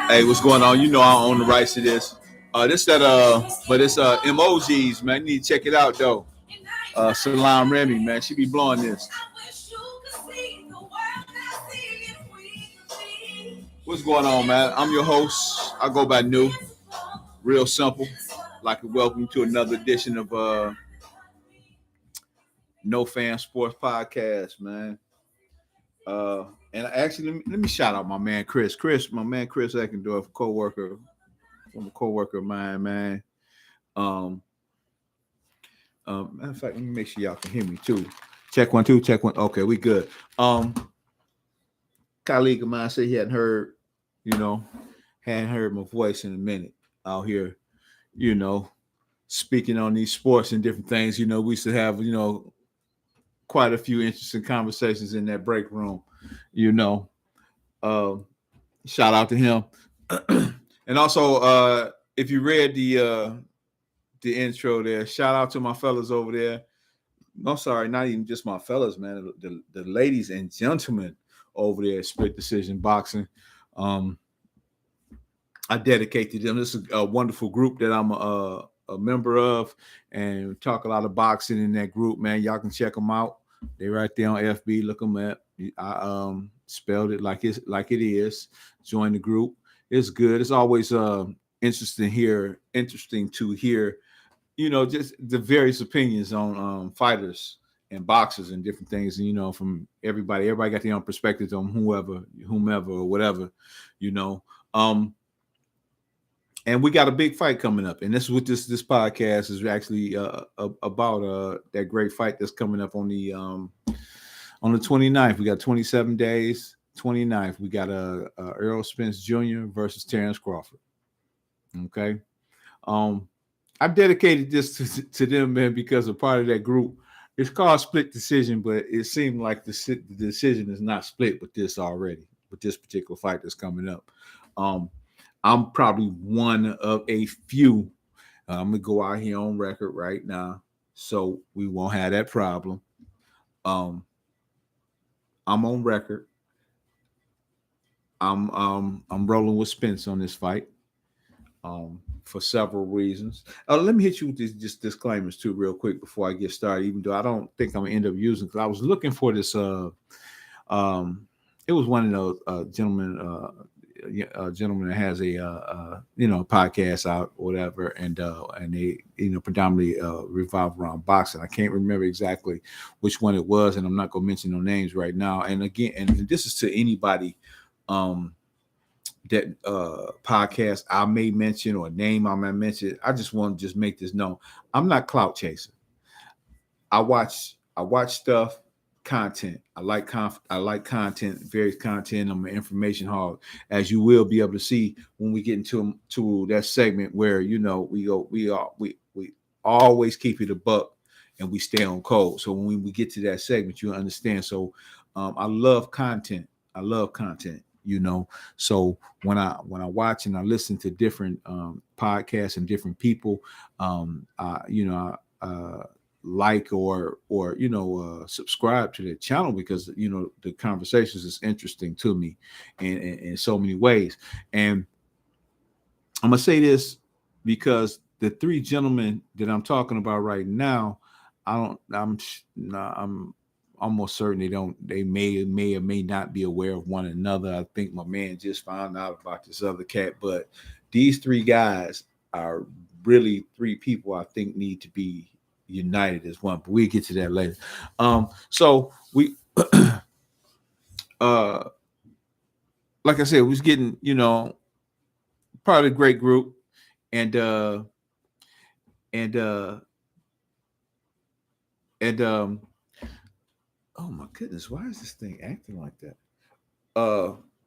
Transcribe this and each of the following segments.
Hey, what's going on? You know I own the rights to this. But it's emojis, man. You need to check it out though. Salam Remy, man. She be blowing this. What's going on, man? I'm your host. I go by New. Real simple. Like to welcome you to another edition of No Fan Sports Podcast, man. And actually, let me shout out my man Chris. My man Chris Eckendorf, co-worker, from a co-worker of mine, man. Um, Matter of fact, let me make sure y'all can hear me too. Check one, two, check one. Okay, we good. Colleague of mine said he hadn't heard my voice in a minute out here, speaking on these sports and different things. We used to have, quite a few interesting conversations in that break room, you know. Shout out to him. And also, if you read the intro there, shout out to my fellas over there. No, sorry, not even just my fellas, man. The ladies and gentlemen over there at Split Decision Boxing. I dedicate to them. This is a wonderful group that I'm a member of, and we talk a lot of boxing in that group, man. Y'all can check them out. They right there on FB. Look them up. I spelled it like it is. Join the group. It's good. It's always interesting to hear, just the various opinions on fighters and boxers and different things, and from everybody got their own perspectives on whomever or whatever, and we got a big fight coming up, and this is what this podcast is actually about, that great fight that's coming up on the 29th. We got 27 days. 29th, we got Earl Spence Jr. versus Terrance Crawford. Okay. I dedicated this to them, man, because a part of that group. It's called Split Decision, but it seemed like the decision is not split with this particular fight that's coming up. I'm probably one of a few. I'm gonna go out here on record right now, so we won't have that problem. I'm on record. I'm rolling with Spence on this fight. For several reasons. Let me hit you with just disclaimers too, real quick before I get started. Even though I don't think I'm gonna end up using, because I was looking for this. It was one of those gentlemen that has a podcast out or whatever, and they predominantly revolve around boxing. I can't remember exactly which one it was, and I'm not gonna mention no names right now. And again, and this is to anybody that podcast I may mention or name I may mention. I just want to just make this known. I'm not clout chasing. I watch stuff, content. I like content, various content. I'm an information hog, as you will be able to see when we get into that segment where we always keep it a buck and we stay on code. So when we get to that segment, you understand. So I love content. So when I watch and I listen to different podcasts and different people, like or subscribe to their channel, because the conversations is interesting to me in so many ways. And I'm gonna say this because the three gentlemen that I'm talking about right now, I'm almost certain they may or may not be aware of one another. I think my man just found out about this other cat, but these three guys are really three people I think need to be united as one. But we'll get to that later. So we like I said, we was getting, part of the great group, and oh my goodness, why is this thing acting like that?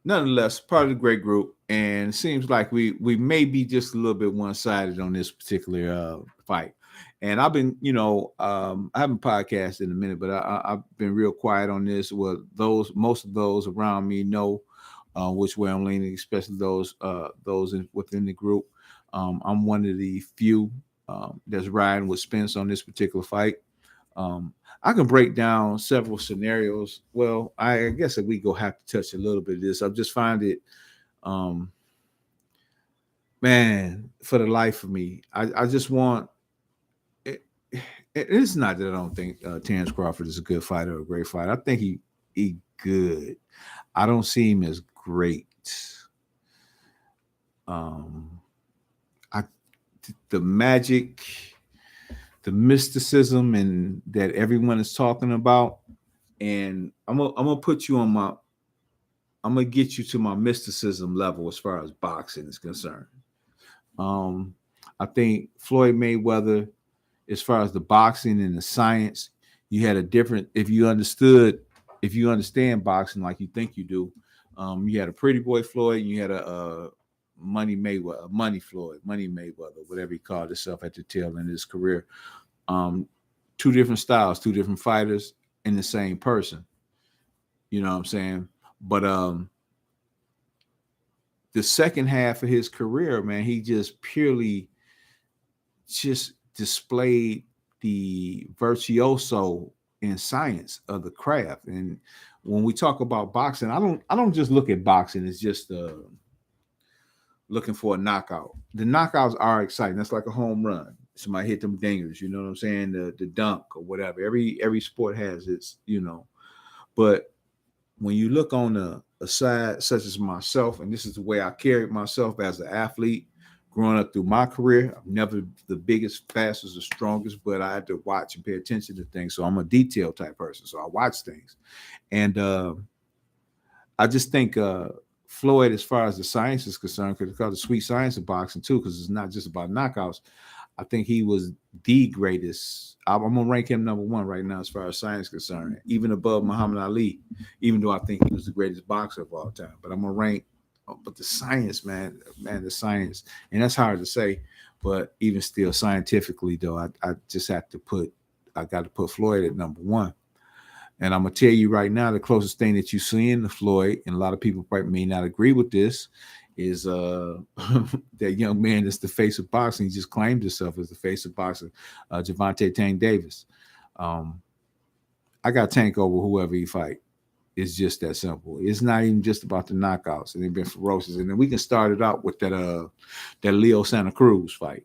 Nonetheless, part of the great group, and it seems like we may be just a little bit one-sided on this particular fight. And I've been, I haven't podcasted in a minute, but I've been real quiet on this. Well, most of those around me know which way I'm leaning, especially those within the group. I'm one of the few that's riding with Spence on this particular fight. I can break down several scenarios. Well, I guess that we go have to touch a little bit of this. I just find it Man, for the life of me, I just want it, it's not that I don't think Terrance Crawford is a good fighter or a great fighter. I think he good. I don't see him as great. Um, I the magic, the mysticism, and that everyone is talking about, and I'm gonna put you on my. I'm gonna get you to my mysticism level as far as boxing is concerned. Um, I think Floyd Mayweather, as far as the boxing and the science, you had a different. If you understand boxing like you think you do, you had a pretty boy Floyd, and you had a Money Mayweather, Money Floyd, Money Mayweather, whatever he called himself at the tail end of his career. Um, two different styles, two different fighters in the same person. You know what I'm saying? But the second half of his career, man, he just purely just displayed the virtuoso in science of the craft. And when we talk about boxing, I don't just look at boxing as just looking for a knockout. The knockouts are exciting. That's like a home run. Somebody hit them dingers, you know what I'm saying? The dunk or whatever. Every sport has its. But when you look on a side such as myself, and this is the way I carried myself as an athlete growing up through my career, I'm never the biggest, fastest, or strongest, but I had to watch and pay attention to things. So I'm a detail type person. So I watch things. And I just think Floyd, as far as the science is concerned, because it's called the sweet science of boxing too, because it's not just about knockouts. I think he was the greatest. I'm gonna rank him number one right now as far as science is concerned, even above Muhammad Ali. Even though I think he was the greatest boxer of all time, but I'm gonna rank. But the science, man, the science, and that's hard to say. But even still, scientifically, though, I just have to put. I got to put Floyd at number one. And I'm gonna tell you right now, the closest thing that you see in the Floyd, and a lot of people probably may not agree with this, is that young man that's the face of boxing. He just claimed himself as the face of boxing, Javante Tank Davis. Um, I got Tank over whoever he fight. It's just that simple. It's not even just about the knockouts, and they've been ferocious. And then we can start it out with that Leo Santa Cruz fight.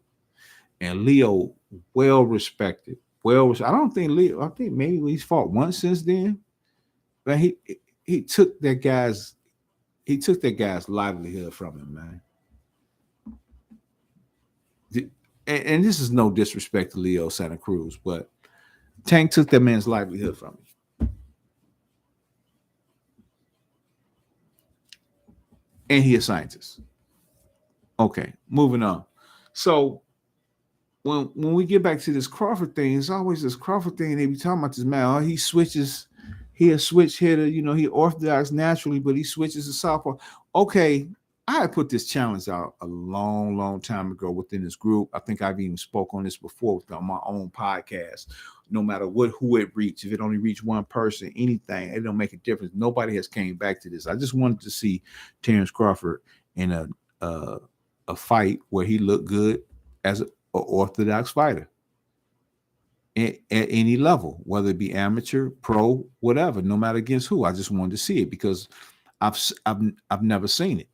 And Leo, well respected. I don't think Leo. I think maybe he's fought once since then. But he took that guy's livelihood from him, man. And this is no disrespect to Leo Santa Cruz, but Tank took that man's livelihood from him. And he a scientist. Okay, moving on. So when we get back to this Crawford thing, it's always this Crawford thing. They be talking about this man. Oh, he switches. He a switch hitter. He orthodox naturally, but he switches to southpaw. Okay, I had put this challenge out a long, long time ago within this group. I think I've even spoke on this before on my own podcast. No matter who it reached, if it only reached one person, anything, it don't make a difference. Nobody has came back to this. I just wanted to see Terrance Crawford in a fight where he looked good as an orthodox fighter at any level, whether it be amateur, pro, whatever, no matter against who. I just wanted to see it because I've never seen it.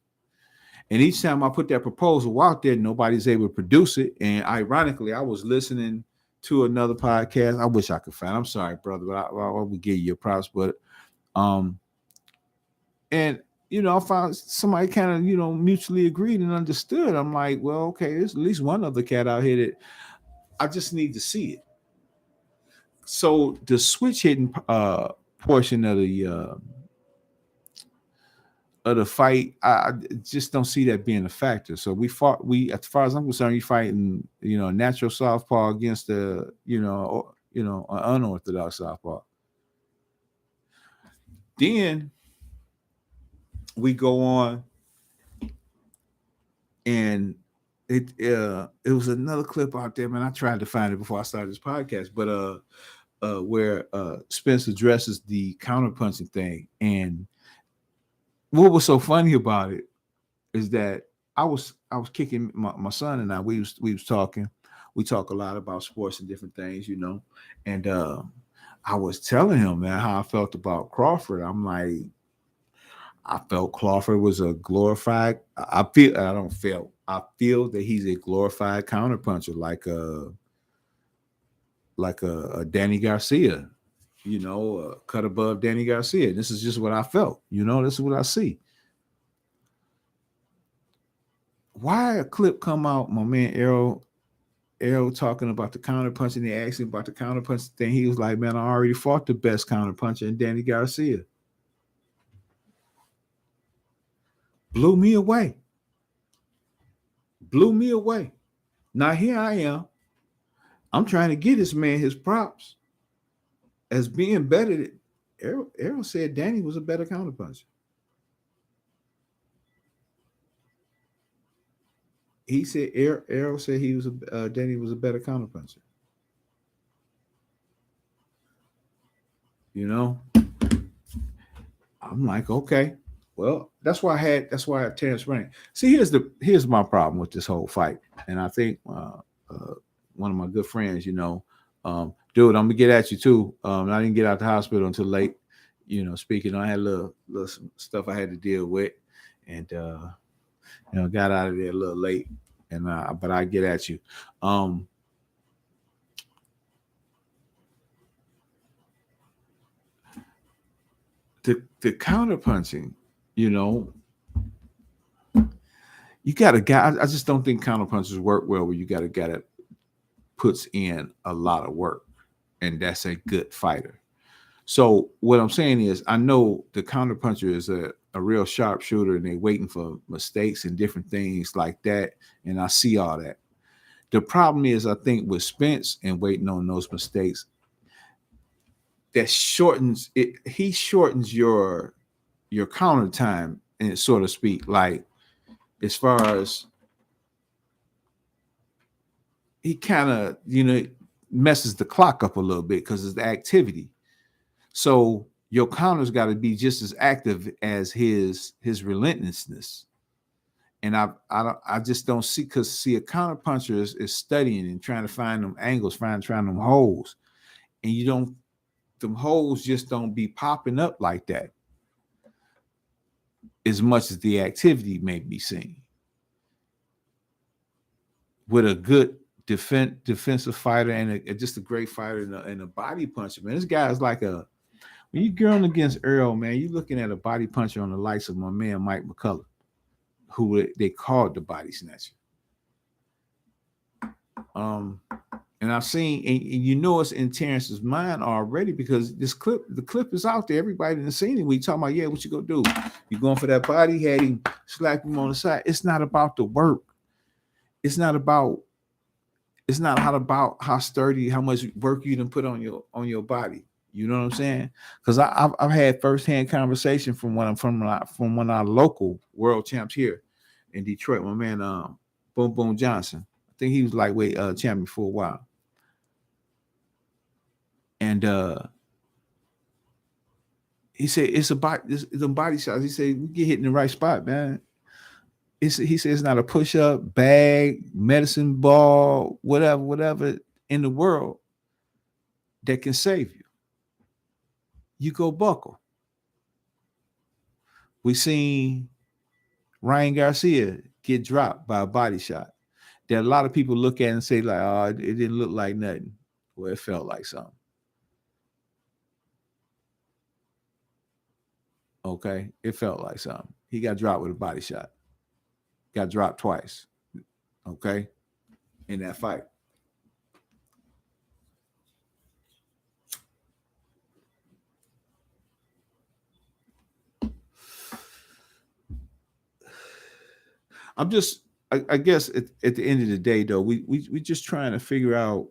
And each time I put that proposal out there, nobody's able to produce it. And ironically, I was listening to another podcast. I wish I could find. I'm sorry, brother, but I would give you your props. But and I found somebody kind of mutually agreed and understood. I'm like, well, okay, there's at least one other cat out here that I just need to see it. So the switch hitting portion of the fight, I just don't see that being a factor. So as far as I'm concerned, you fighting, a natural southpaw against an unorthodox southpaw. Then we go on, and it was another clip out there, man. I tried to find it before I started this podcast, but where Spence addresses the counterpunching thing. And what was so funny about it is that I was kicking my son and I. We was talking. We talk a lot about sports and different things, and I was telling him, man, how I felt about Crawford. I'm like, I felt Crawford was a glorified. I feel that he's a glorified counterpuncher, like a Danny Garcia, cut above Danny Garcia. This is just what I felt. This is what I see. Why a clip come out, my man Errol talking about the counterpunching, they asked him about the counterpunching thing. He was like, man, I already fought the best counterpuncher in Danny Garcia. Blew me away. Now here I am. I'm trying to get this man his props as being better. Errol said Danny was a better counterpuncher. He said Errol said Danny was a better counterpuncher. I'm like, okay. Well, that's why I had Terrance running. See, here's my problem with this whole fight, and I think one of my good friends, dude, I'm gonna get at you too. I didn't get out the hospital until late. Speaking, I had a little some stuff I had to deal with, and got out of there a little late. And but I get at you. The counterpunching, you got a guy. I just don't think counterpunchers work well where you got a guy that puts in a lot of work, and that's a good fighter. So what I'm saying is, I know the counterpuncher is a real sharpshooter, and they're waiting for mistakes and different things like that. And I see all that. The problem is, I think with Spence and waiting on those mistakes, that shortens it. He shortens your counter time, and so to speak, like as far as he kind of messes the clock up a little bit because it's the activity. So your counter's got to be just as active as his relentlessness. And I just don't see, because a counterpuncher is studying and trying to find them angles, trying them holes, and them holes just don't be popping up like that as much as the activity may be seen. With a good defensive fighter and just a great fighter and a body puncher, man, this guy's like when you're going against Earl, man, you're looking at a body puncher on the likes of my man Mike McCullough, who they called the body snatcher. And I've seen, and it's in Terrance's mind already, because the clip is out there. Everybody in the scene, we talking about, yeah, what you gonna do? You going for that body? Had him slap him on the side. It's not about the work. It's not about how sturdy, how much work you done put on your body. You know what I'm saying? Because I've had firsthand conversation from one of our local world champs here in Detroit. My man, Boom Boom Johnson. I think he was lightweight champion for a while. And he said it's about the body shots. He said we get hit in the right spot, man. He says it's not a push-up, bag, medicine ball, whatever in the world that can save you. You go buckle. We seen Ryan Garcia get dropped by a body shot that a lot of people look at and say, like, oh, it didn't look like nothing. Well, it felt like something. Okay, it felt like something. He got dropped with a body shot. Got dropped twice. Okay, in that fight. I guess at the end of the day, though, we just trying to figure out.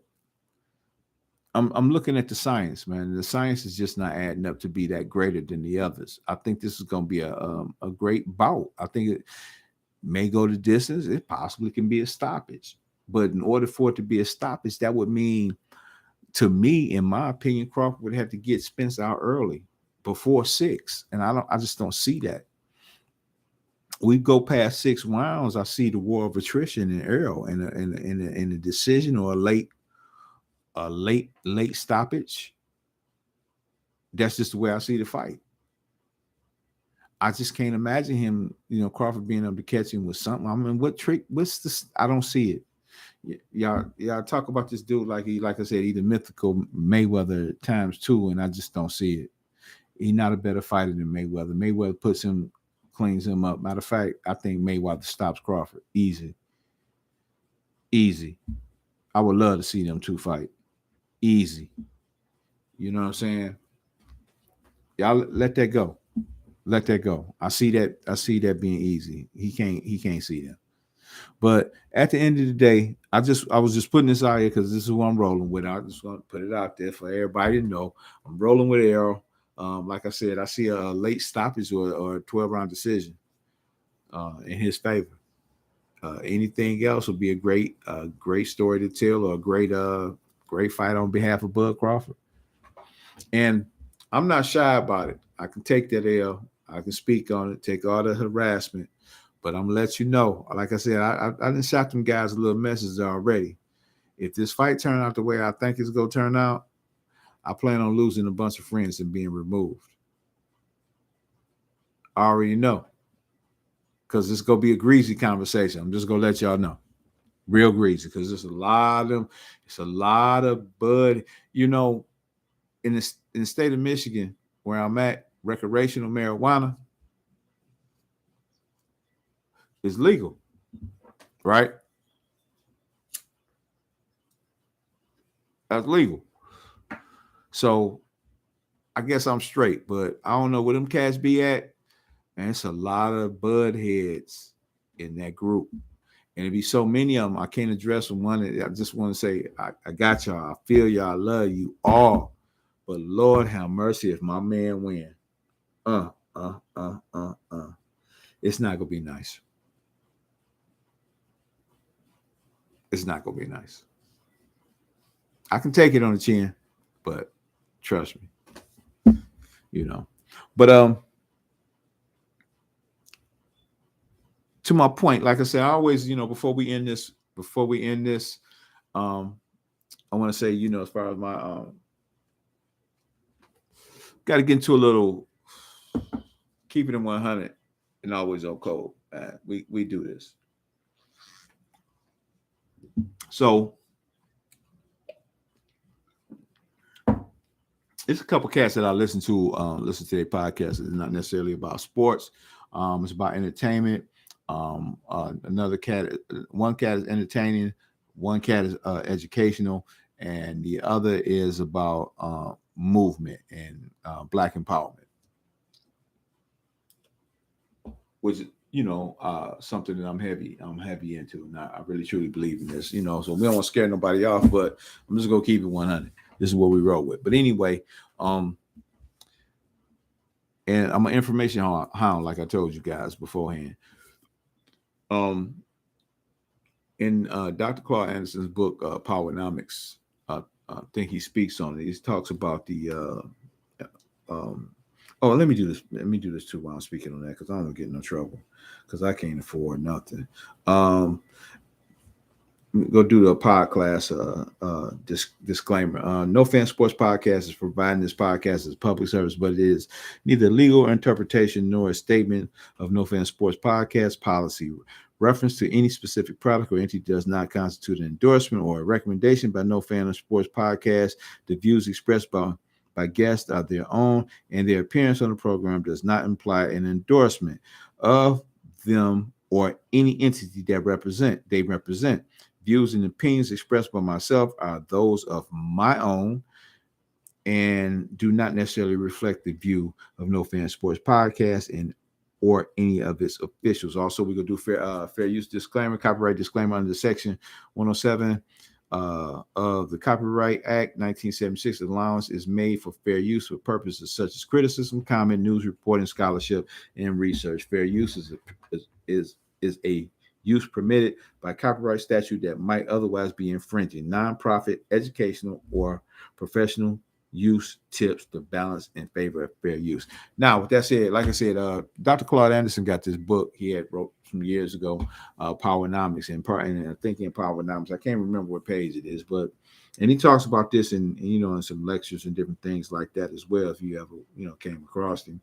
I'm looking at the science, man. The science is just not adding up to be that greater than the others. I think this is going to be a great bout. I think it may go the distance. It possibly can be a stoppage. But in order for it to be a stoppage, that would mean, to me, in my opinion, Crawford would have to get Spence out early, before 6. And I just don't see that. We go past 6 rounds, I see the war of attrition in Earl in a decision or a late stoppage. That's just the way I see the fight. I just can't imagine him, Crawford being able to catch him with something. I mean, what trick? What's this? I don't see it. Y'all talk about this dude like I said, he's the mythical Mayweather times 2, and I just don't see it. He's not a better fighter than Mayweather. Mayweather cleans him up. Matter of fact, I think Mayweather stops Crawford. Easy. I would love to see them two fight. Easy. You know what I'm saying? Y'all let that go. Let that go. I see that being easy. He can't see that. But at the end of the day, I was just putting this out here because this is what I'm rolling with. I just want to put it out there for everybody to know. I'm rolling with Errol. Like I said, I see a late stoppage or a 12-round decision in his favor. Anything else would be a great story to tell, or a great fight on behalf of Bud Crawford. And I'm not shy about it. I can take that L. I can speak on it, take all the harassment. But I'm gonna let you know. Like I said, I done shot them guys a little message already. If this fight turn out the way I think it's gonna turn out, I plan on losing a bunch of friends and being removed. I already know. Because it's gonna be a greasy conversation. I'm just gonna let y'all know. Real greasy, because there's a lot of them. It's a lot of bud. In the state of Michigan, where I'm at, recreational marijuana is legal, right? That's legal. So I guess I'm straight, but I don't know where them cats be at. And it's a lot of bud heads in that group. And it'd be so many of them, I can't address them. I just want to say, I got y'all. I feel y'all. I love you all. But Lord have mercy if my man win. It's not going to be nice. It's not going to be nice. I can take it on the chin, but trust me. But to my point, like I said, I always, before we end this, I want to say, as far as my got to get into a little keep it in 100 and always on code. We do this. So it's a couple cats that I listen to their podcasts. It's not necessarily about sports. It's about entertainment. Another cat, one cat is entertaining, one cat is educational, and the other is about movement and Black empowerment, which is something that I'm heavy into, and I really truly believe in this. So we don't want to scare nobody off, but I'm just gonna keep it 100. This is what we roll with. But anyway, and I'm an information hound, like I told you guys beforehand. In Dr. Claude Anderson's book, Powernomics, I think he speaks on it. He talks about the let me do this. Let me do this too while I'm speaking on that, because I don't get in no trouble, because I can't afford nothing. Go do the podcast disclaimer. No Fan Sports Podcast is providing this podcast as public service, but it is neither legal interpretation nor a statement of No Fan Sports Podcast policy. Reference to any specific product or entity does not constitute an endorsement or a recommendation by No Fan Sports Podcast. The views expressed by guests are their own, and their appearance on the program does not imply an endorsement of them or any entity they represent. Views and opinions expressed by myself are those of my own and do not necessarily reflect the view of No Fan Sports Podcast and or any of its officials. Also, we're going to do fair use disclaimer, copyright disclaimer under Section 107 of the Copyright Act 1976. Allowance is made for fair use for purposes such as criticism, comment, news reporting, scholarship, and research. Fair use is a use permitted by copyright statute that might otherwise be infringing. Nonprofit, educational, or professional use tips the balance in favor of fair use. Now, with that said, like I said, Dr. Claude Anderson got this book he had wrote some years ago, Powernomics, and Thinking Powernomics. I can't remember what page it is, and he talks about this in some lectures and different things like that as well, if you ever came across him.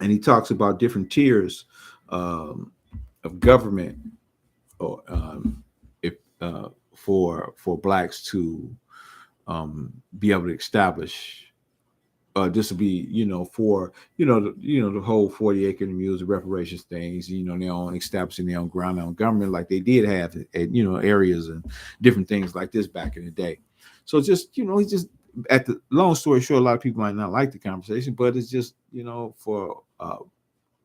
and he talks about different tiers um, of government, or if for blacks to be able to establish. This will be, for the whole 40-acre mules, the reparations things, their own establishing their own ground, their own government, like they did have at areas and different things like this back in the day. So just he just at the long story short, a lot of people might not like the conversation, but it's just for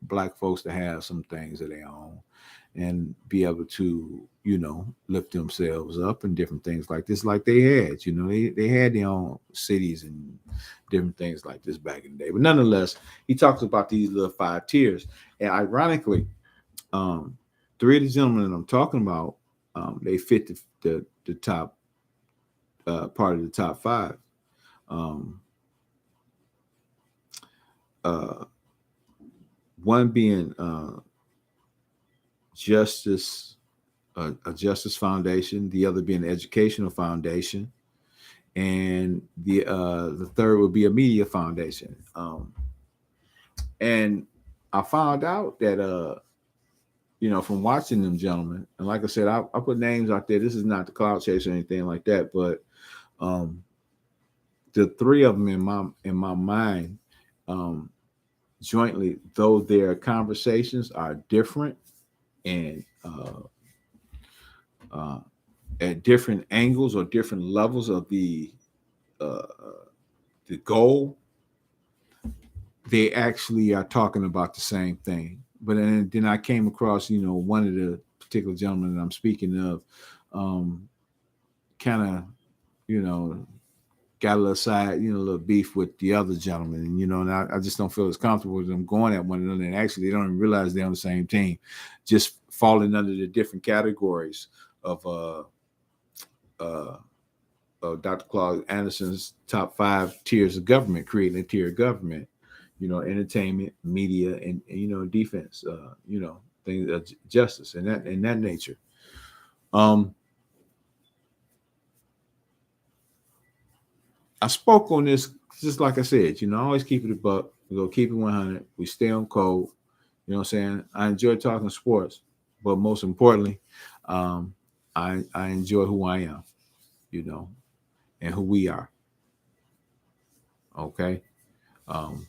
black folks to have some things of their own and be able to lift themselves up and different things like this, like they had they had their own cities and different things like this back in the day. But nonetheless, he talks about these little 5 tiers, and ironically, um 3 of the gentlemen that I'm talking about, they fit the top part of the top 5. um uh One being justice, a justice foundation, the other being an educational foundation, and the third would be a media foundation. And I found out that from watching them gentlemen, and like I said, I put names out there. This is not the cloud chase or anything like that, but the 3 of them in my mind, jointly, though their conversations are different and at different angles or different levels of uh, the goal, they actually are talking about the same thing. But then I came across, one of the particular gentlemen that I'm speaking of, kind of, got a little side, a little beef with the other gentleman, and I just don't feel as comfortable with them going at one another. And actually, they don't even realize they're on the same team, just falling under the different categories of Dr. Claude Anderson's top 5 tiers of government, creating a tier of government, entertainment, media, and defense, things of justice and that nature. I spoke on this just like I said, I always keep it a buck. We go keep it 100. We stay on code. You know what I'm saying? I enjoy talking sports, but most importantly, I enjoy who I am, and who we are. Okay. And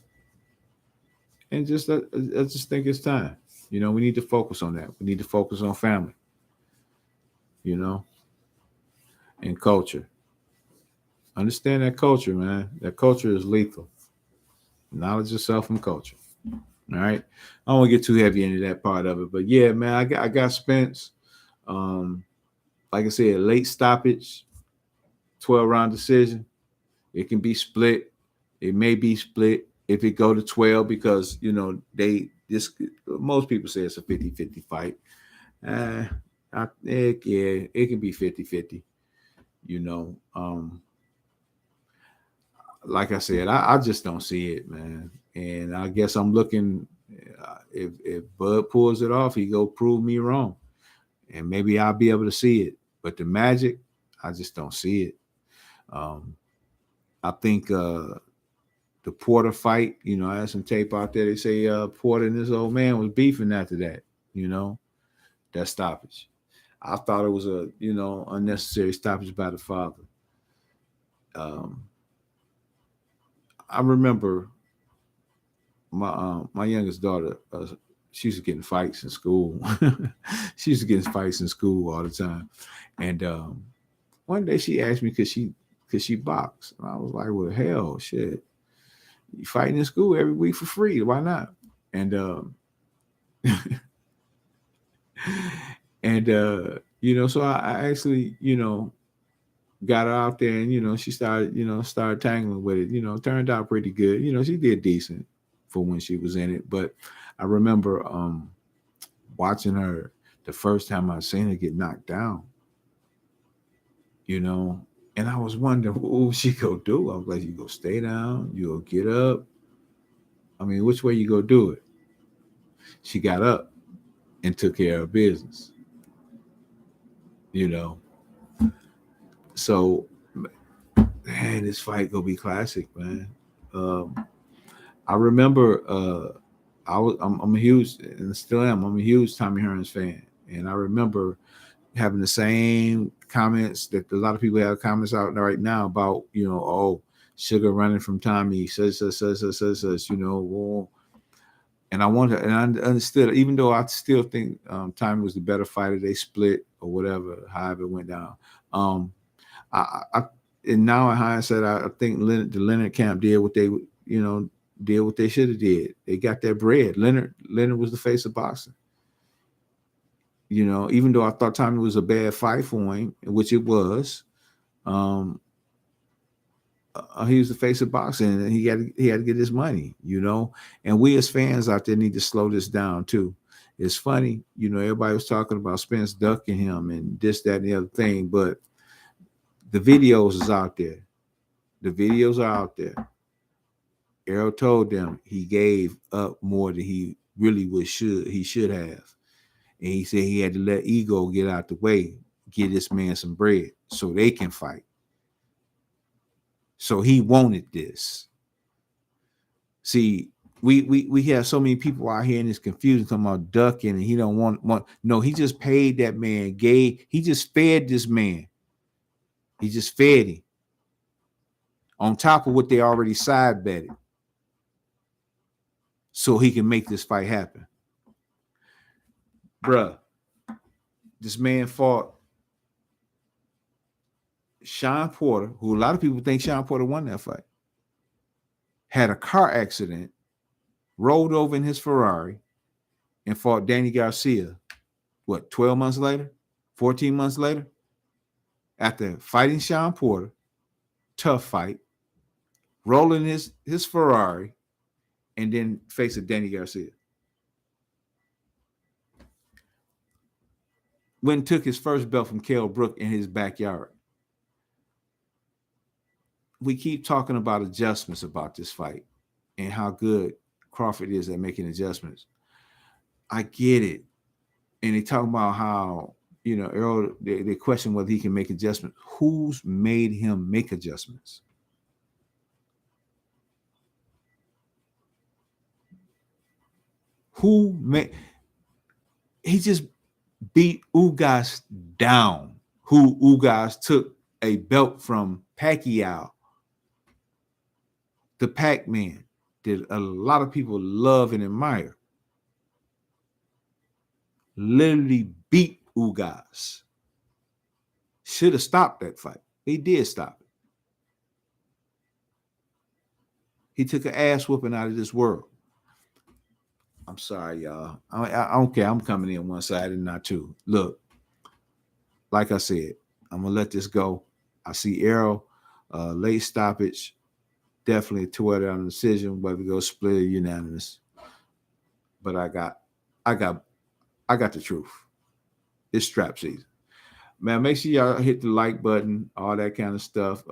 just I just think it's time. We need to focus on that. We need to focus on family, and culture. Understand that culture, man. That culture is lethal. Knowledge of self and culture. All right. I don't want to get too heavy into that part of it, but yeah, man, I got Spence. Like I said, late stoppage, 12-round decision. It can be split. It may be split if it go to 12 because most people say it's a 50-50 fight. It can be 50-50. Like I said, I just don't see it, man. And I guess I'm looking. If Bud pulls it off, he go prove me wrong, and maybe I'll be able to see it. But the magic, I just don't see it. I think the Porter fight, I had some tape out there. They say Porter and this old man was beefing after that. That stoppage. I thought it was a unnecessary stoppage by the father. I remember my youngest daughter. She used to get in fights in school. She used to get in fights in school all the time. And one day she asked me, could she box? And I was like, well, hell, shit. You fighting in school every week for free. Why not? And so I actually, got her out there and, she started tangling with it, turned out pretty good. She did decent for when she was in it. But I remember watching her the first time I seen her get knocked down, and I was wondering what she go do. I was like, you go stay down, you go get up. I mean, which way you go do it? She got up and took care of business, So, man, this fight gonna be classic, man. I remember I'm a huge, and still am. I'm a huge Tommy Hearns fan, and I remember having the same comments that a lot of people have comments out right now about, oh, Sugar running from Tommy, such, well, and I wonder, and I understood, even though I still think Tommy was the better fighter, they split or whatever, however it went down. I and now in hindsight, I think the Leonard camp did what they, did what they should have did. They got that bread. Leonard was the face of boxing. Even though I thought Tommy was a bad fight for him, which it was, he was the face of boxing, and he had to get his money, And we as fans out there need to slow this down too. It's funny, everybody was talking about Spence ducking him and this, that, and the other thing, but the videos is out there. The videos are out there. Errol told them he gave up more than he really should have. And he said he had to let ego get out the way, get this man some bread so they can fight. So he wanted this. See, we have so many people out here and it's confusing talking about ducking, and he don't want. No, he just paid that man. He just fed this man. He just fed him on top of what they already side betted, so he can make this fight happen. Bruh, this man fought Sean Porter, who a lot of people think Sean Porter won that fight, had a car accident, rolled over in his Ferrari, and fought Danny Garcia, 12 months later, 14 months later, after fighting Sean Porter, tough fight, rolling his Ferrari, and then facing Danny Garcia. Went and took his first belt from Kell Brook in his backyard. We keep talking about adjustments about this fight and how good Crawford is at making adjustments. I get it. And they talk about how, Errol, they question whether he can make adjustments. Who's made him make adjustments? He just beat Ugas down, who Ugas took a belt from Pacquiao, the Pac-Man, that a lot of people love and admire. Literally beat Ugas. Should have stopped that fight. He did stop it. He took an ass whooping out of this world. I'm sorry, y'all. I don't care. I'm coming in one side and not two. Look, like I said, I'm going to let this go. I see Errol, late stoppage, definitely toward on the decision, whether it goes split or unanimous. But I got the truth. It's strap season. Man, make sure y'all hit the like button, all that kind of stuff.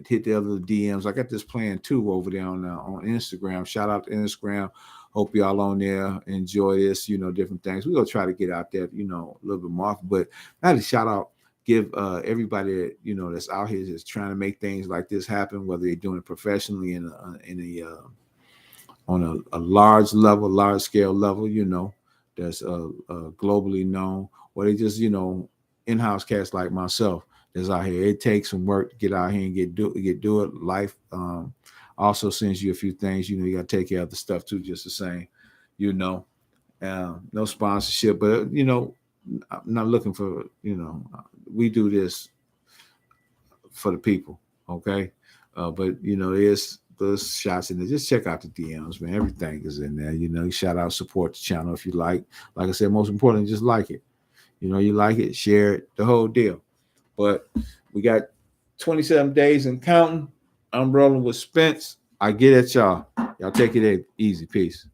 Hit the other DMs. I got this plan too over there on Instagram. Shout out to Instagram. Hope y'all on there enjoy this, different things. We're gonna try to get out there, a little bit more. But I had to shout out, give everybody that's out here that's trying to make things like this happen, whether they're doing it professionally on a large level, large scale level, that's globally known, or they just in-house cats like myself that's out here. It takes some work to get out here and get do it. Life also sends you a few things. You got to take care of the stuff too, just the same. No sponsorship, but I'm not looking for. We do this for the people, okay? But there's those shots in there. Just check out the DMs, man. Everything is in there. Shout out, support the channel if you like. Like I said, most importantly, just like it. You like it, share it, the whole deal. But we got 27 days and counting. I'm rolling with Spence. I get at y'all. Y'all take it easy. Peace.